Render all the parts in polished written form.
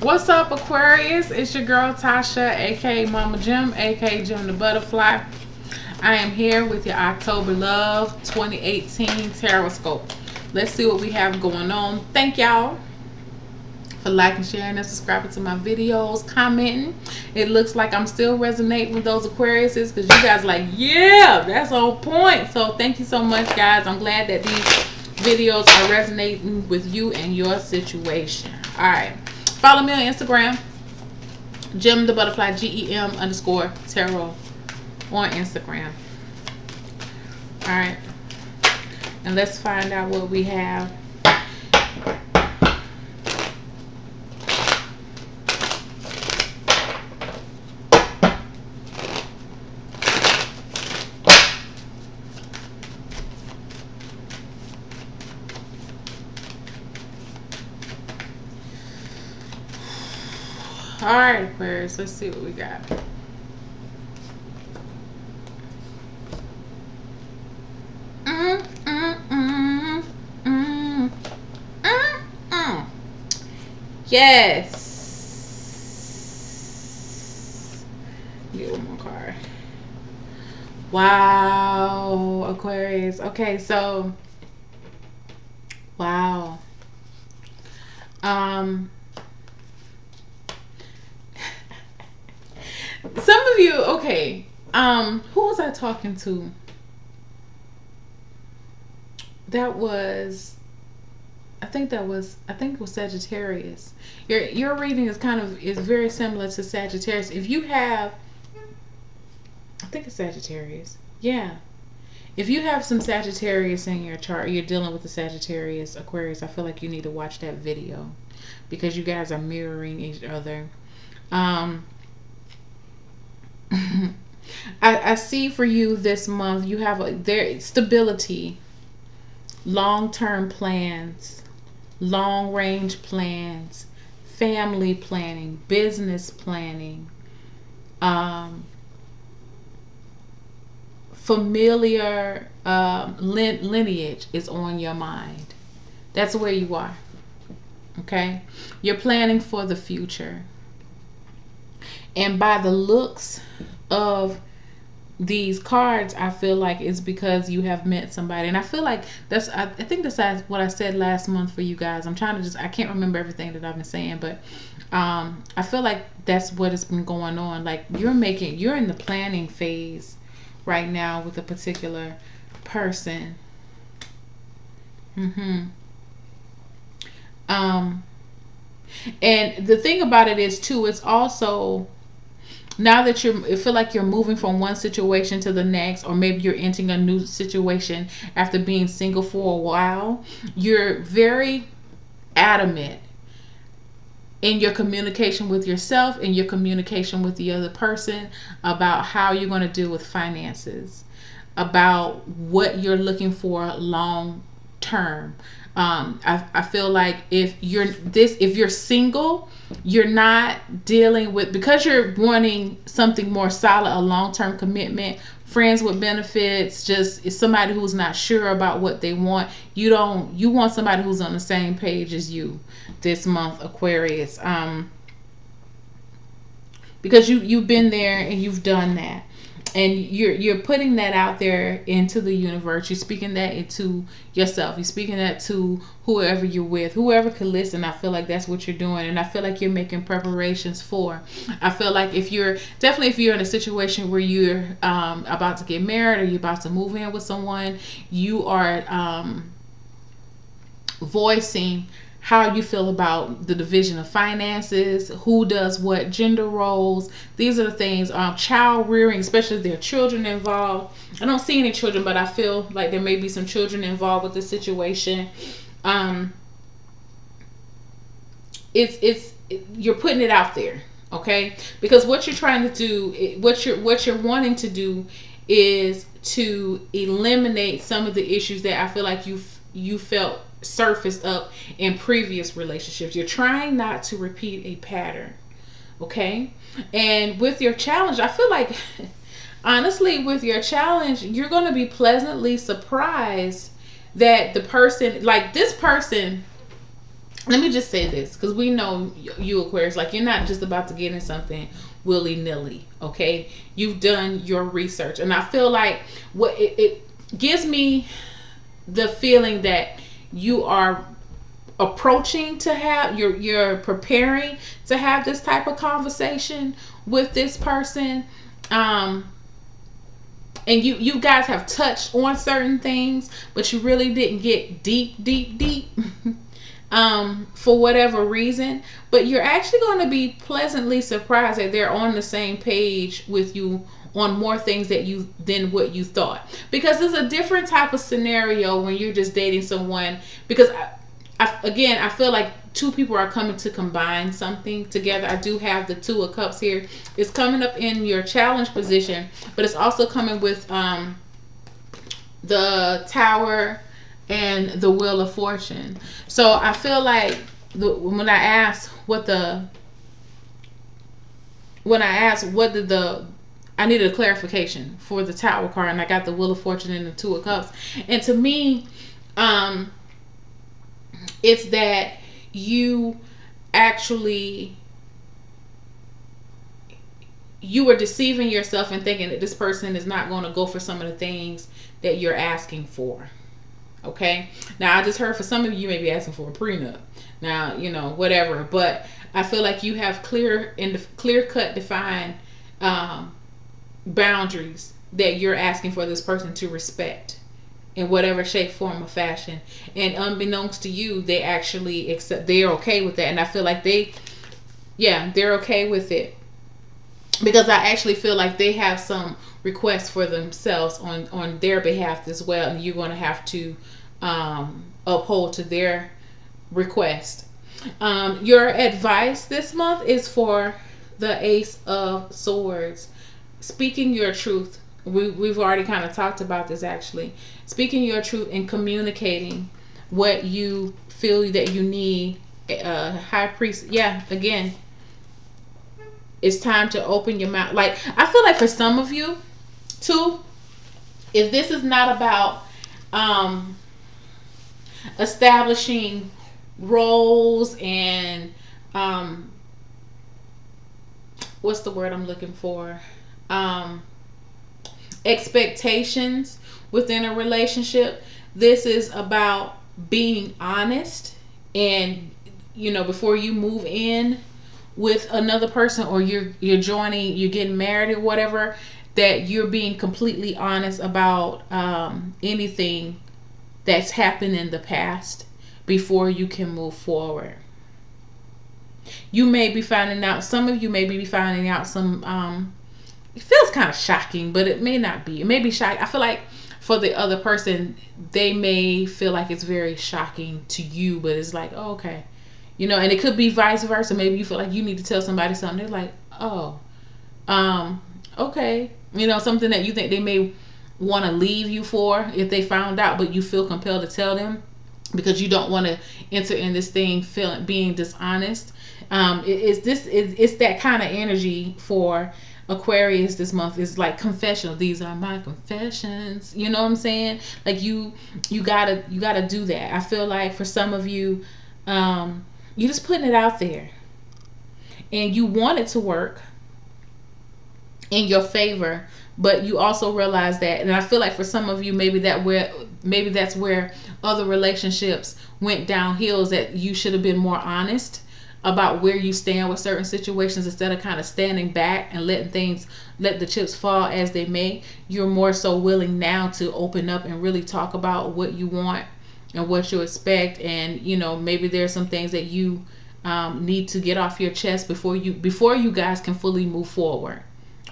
What's up, Aquarius? It's your girl Tasha, aka Mama Jim, aka Jim the Butterfly. I am here with your October Love 2018 Tarot Scope. Let's see what we have going on. Thank y'all for liking, sharing, and subscribing to my videos, commenting. It looks like I'm still resonating with those Aquariuses because you guys are like, yeah, that's on point. So thank you so much, guys. I'm glad that these videos are resonating with you and your situation. All right. Follow me on Instagram, Jim the Butterfly, GEM_tarot on Instagram. All right. And let's find out what we have. All right, Aquarius, let's see what we got. Yes. Get one more card. Wow, Aquarius. Okay, so wow. Some of you, okay. Who was I talking to? That was, I think it was Sagittarius. Your reading is very similar to Sagittarius. If you have, I think it's Sagittarius. Yeah. If you have some Sagittarius in your chart, you're dealing with the Sagittarius Aquarius, I feel like you need to watch that video because you guys are mirroring each other. I see for you this month, you have stability, long-term plans, long-range plans, family planning, business planning, familiar lineage is on your mind. That's where you are. Okay? You're planning for the future. And by the looks of these cards, I feel like it's because you have met somebody. And I feel like I think that's what I said last month for you guys. I'm trying to I can't remember everything that I've been saying, but I feel like that's what has been going on. Like you're in the planning phase right now with a particular person. And the thing about it is too, it's also, now that I feel like you're moving from one situation to the next, or maybe you're entering a new situation after being single for a while, you're very adamant in your communication with yourself and your communication with the other person about how you're going to deal with finances, about what you're looking for long term. I feel like if you're single, you're not dealing with, because you're wanting something more solid, a long-term commitment, friends with benefits, just is somebody who's not sure about what they want. You want somebody who's on the same page as you this month, Aquarius. Because you've been there and you've done that. And you're putting that out there into the universe. You're speaking that into yourself. You're speaking that to whoever you're with, whoever can listen. I feel like that's what you're doing, and I feel like you're making preparations for. I feel like if you're in a situation where you're about to get married or you're about to move in with someone, you are voicing how you feel about the division of finances, who does what gender roles. These are the things. Child rearing, especially if there are children involved. I don't see any children, but I feel like there may be some children involved with this situation. You're putting it out there, okay? Because what you're trying to do, what you're wanting to do, is to eliminate some of the issues that I feel like you felt surfaced up in previous relationships. You're trying not to repeat a pattern, okay? And with your challenge, I feel like honestly, with your challenge, you're going to be pleasantly surprised that the person, like this person, let me just say this, because we know you Aquarius, like, you're not just about to get in something willy-nilly. Okay, you've done your research, and I feel like what it gives me the feeling that you are approaching to have, you're preparing to have this type of conversation with this person. And you guys have touched on certain things, but you really didn't get deep for whatever reason. But you're actually going to be pleasantly surprised that they're on the same page with you on more things than what you thought, because there's a different type of scenario when you're just dating someone. Because I feel like two people are coming to combine something together. I do have the Two of Cups here. It's coming up in your challenge position, but it's also coming with the Tower and the Wheel of Fortune. So I feel like when I asked what did I needed a clarification for the Tower card, and I got the Wheel of Fortune and the Two of Cups. And to me, it's that you were deceiving yourself and thinking that this person is not going to go for some of the things that you're asking for. Okay, now I just heard for some of you may be asking for a prenup. Now, whatever, but I feel like you have clear cut defined boundaries that you're asking for this person to respect in whatever shape, form, or fashion. And unbeknownst to you, they actually they're okay with that. And I feel like they're okay with it, because I actually feel like they have some requests for themselves on their behalf as well, and you're going to have to uphold to their request. Your advice this month is for the Ace of Swords. Speaking your truth. We've already kind of talked about this, actually. Speaking your truth and communicating what you feel that you need. High Priest, again, it's time to open your mouth. Like, I feel like for some of you too, if this is not about establishing roles and what's the word I'm looking for, expectations within a relationship. This is about being honest, and before you move in with another person, or you're getting married or whatever, that you're being completely honest about anything that's happened in the past before you can move forward. You may be finding out, some of you may be finding out some it feels kind of shocking, but it may not be. It may be shocking. I feel like for the other person, they may feel like it's very shocking to you, but it's like, oh, okay. And it could be vice versa. Maybe you feel like you need to tell somebody something. They're like, oh, okay. Something that you think they may want to leave you for if they found out, but you feel compelled to tell them because you don't want to enter in this thing being dishonest. It's that kind of energy for Aquarius this month. Is like confessional. These are my confessions. You know what I'm saying? Like you gotta do that. I feel like for some of you, you're just putting it out there, and you want it to work in your favor, but you also realize that, and I feel like for some of you, maybe that's where other relationships went downhill, is that you should have been more honest about where you stand with certain situations, instead of kind of standing back and let the chips fall as they may. You're more so willing now to open up and really talk about what you want and what you expect, and maybe there's some things that you need to get off your chest before you guys can fully move forward.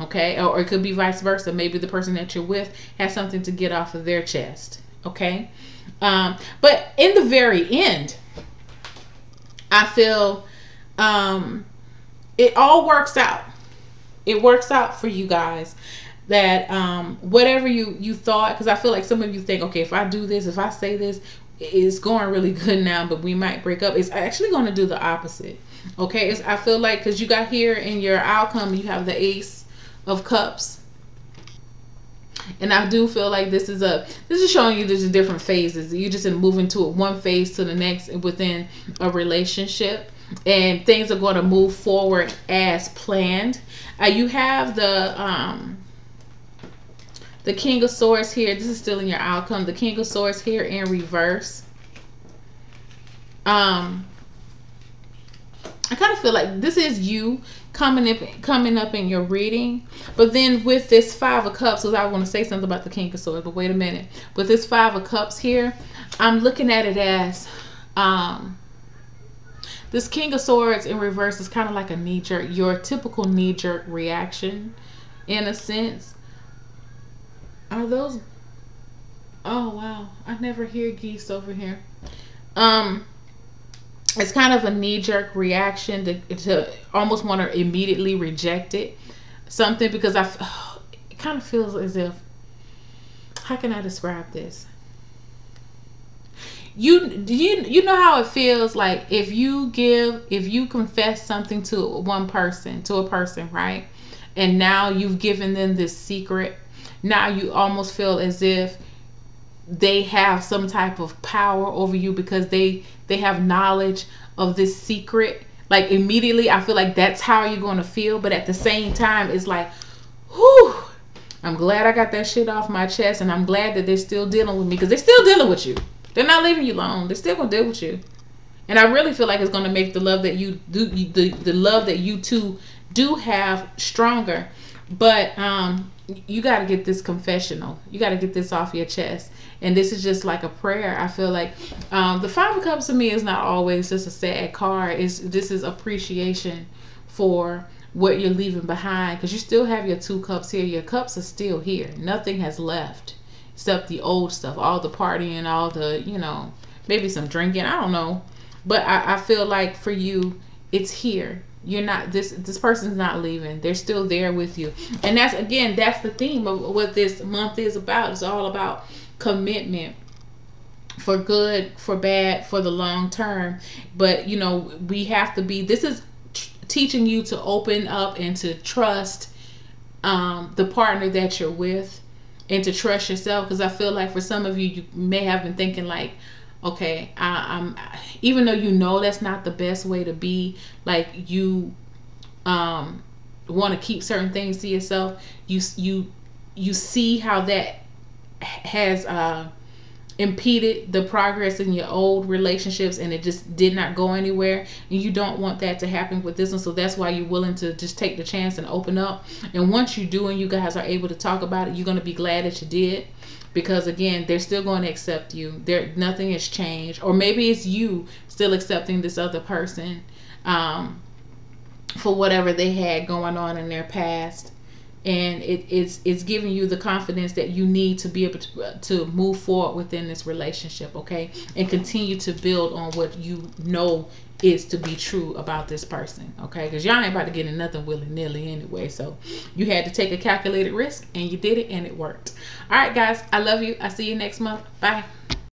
Okay, or it could be vice versa. Maybe the person that you're with has something to get off of their chest. Okay, but in the very end, I feel it all works out. It works out for you guys. That whatever you thought, because I feel like some of you think, okay, if I do this, if I say this, it's going really good now, but we might break up. It's actually going to do the opposite. Okay, I feel like, because you got here in your outcome, you have the Ace of Cups. And I do feel like this is showing you there's different phases. You just moving to one phase to the next within a relationship, and things are going to move forward as planned. You have the King of Swords here. This is still in your outcome. The King of Swords here in reverse. I kind of feel like this is you coming up in your reading. But then with this Five of Cups, because I want to say something about the King of Swords, but wait a minute. With this Five of Cups here, I'm looking at it as this King of Swords in reverse is kind of like a knee-jerk, your typical knee-jerk reaction in a sense. Are those... Oh, wow. I never hear geese over here. It's kind of a knee-jerk reaction to almost want to immediately reject something, because it kind of feels as if, how can I describe this? You know how it feels like if you confess something to a person, right? And now you've given them this secret. Now you almost feel as if they have some type of power over you because they have knowledge of this secret. Like immediately I feel like that's how you're going to feel. But at the same time, it's like, whew, I'm glad I got that shit off my chest. And I'm glad that they're still dealing with me, because they're still dealing with you. They're not leaving you alone. They're still going to deal with you. And I really feel like it's going to make the love that you do, the love that you two do have stronger. But you got to get this confessional. You got to get this off your chest. And this is just like a prayer. I feel like the Five of Cups to me is not always just a sad card. This is appreciation for what you're leaving behind, because you still have your two cups here. Your cups are still here. Nothing has left except the old stuff, all the partying, all the, maybe some drinking. I don't know. But I feel like for you, it's here. You're not, this person's not leaving. They're still there with you. And that's the theme of what this month is about. It's all about commitment, for good, for bad, for the long term. But we have to be, this is teaching you to open up and to trust the partner that you're with, and to trust yourself. Because I feel like for some of you may have been thinking like, okay, I'm even though that's not the best way to be, like you want to keep certain things to yourself, you see how that has impeded the progress in your old relationships, and it just did not go anywhere, and you don't want that to happen with this one. So that's why you're willing to just take the chance and open up. And once you do, and you guys are able to talk about it, you're going to be glad that you did, because again, they're still going to accept you. Nothing has changed. Or maybe it's you still accepting this other person for whatever they had going on in their past. And it's giving you the confidence that you need to be able to move forward within this relationship, okay? And continue to build on what you know is to be true about this person, okay? Because y'all ain't about to get in nothing willy-nilly anyway. So you had to take a calculated risk, and you did it, and it worked. All right, guys, I love you. I'll see you next month. Bye.